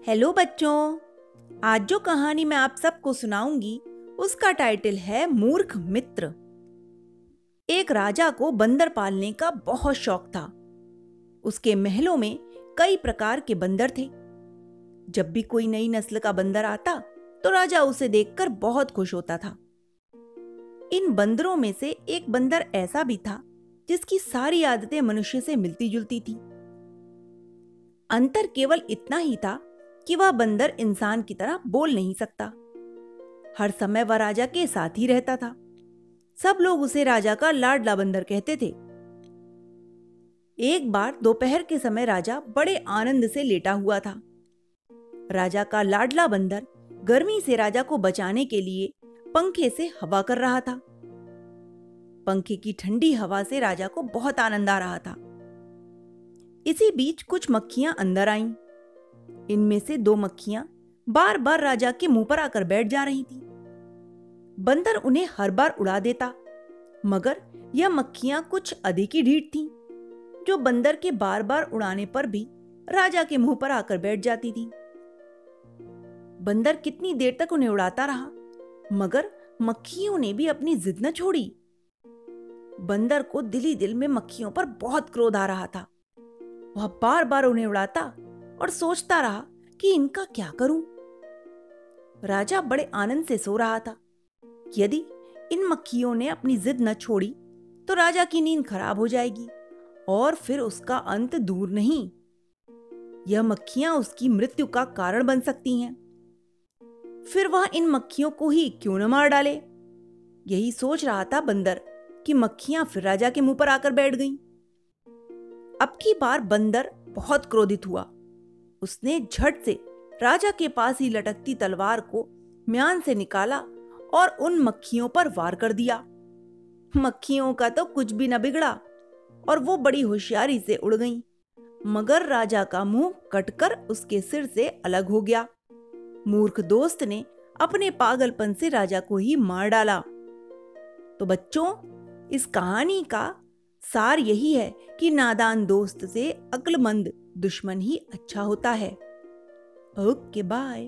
Hello बच्चों, आज जो कहानी मैं आप सबको सुनाऊंगी उसका टाइटल है मूर्ख मित्र। एक राजा को बंदर पालने का बहुत शौक था। उसके महलों में कई प्रकार के बंदर थे। जब भी कोई नई नस्ल का बंदर आता तो राजा उसे देखकर बहुत खुश होता था। इन बंदरों में से एक बंदर ऐसा भी था जिसकी सारी आदतें मनुष्य से मिलती जुलती थी। अंतर केवल इतना ही था कि वह बंदर इंसान की तरह बोल नहीं सकता। हर समय वह राजा के साथ ही रहता था। सब लोग उसे राजा का लाडला बंदर कहते थे। एक बार दोपहर के समय राजा बड़े आनंद से लेटा हुआ था। राजा का लाडला बंदर गर्मी से राजा को बचाने के लिए पंखे से हवा कर रहा था। पंखे की ठंडी हवा से राजा को बहुत आनंद आ रहा था। इसी बीच कुछ मक्खियां अंदर आईं। इनमें से दो मक्खियां बार बार राजा के मुंह पर आकर बैठ जा रही थीं। बंदर उन्हें हर बार उड़ा देता, मगर यह मक्खियां कुछ अधिक ही ढीठ थीं, जो बंदर के बार बार उड़ाने पर भी राजा के मुंह पर आकर बैठ जाती थीं। बंदर कितनी देर तक उन्हें उड़ाता रहा, मगर मक्खियों ने भी अपनी जिद न छोड़ी। बंदर को दिल ही दिल में मक्खियों पर बहुत क्रोध आ रहा था। वह बार बार उन्हें उड़ाता और सोचता रहा कि इनका क्या करूं। राजा बड़े आनंद से सो रहा था। यदि इन मक्खियों ने अपनी जिद न छोड़ी तो राजा की नींद खराब हो जाएगी और फिर उसका अंत दूर नहीं। यह मक्खियां उसकी मृत्यु का कारण बन सकती हैं। फिर वह इन मक्खियों को ही क्यों न मार डाले। यही सोच रहा था बंदर कि मक्खियां फिर राजा के मुंह पर आकर बैठ गईं। अब की बार बंदर बहुत क्रोधित हुआ। उसने झट से राजा के पास ही लटकती तलवार को म्यान से निकाला और उन मक्खियों पर वार कर दिया। मक्खियों का तो कुछ भी न बिगड़ा और वो बड़ी होशियारी से उड़ गईं, मगर राजा का मुंह कटकर उसके सिर से अलग हो गया। मूर्ख दोस्त ने अपने पागलपन से राजा को ही मार डाला। तो बच्चों, इस कहानी का सार यही है कि नादान दोस्त से अक्लमंद दुश्मन ही अच्छा होता है। Okay, bye.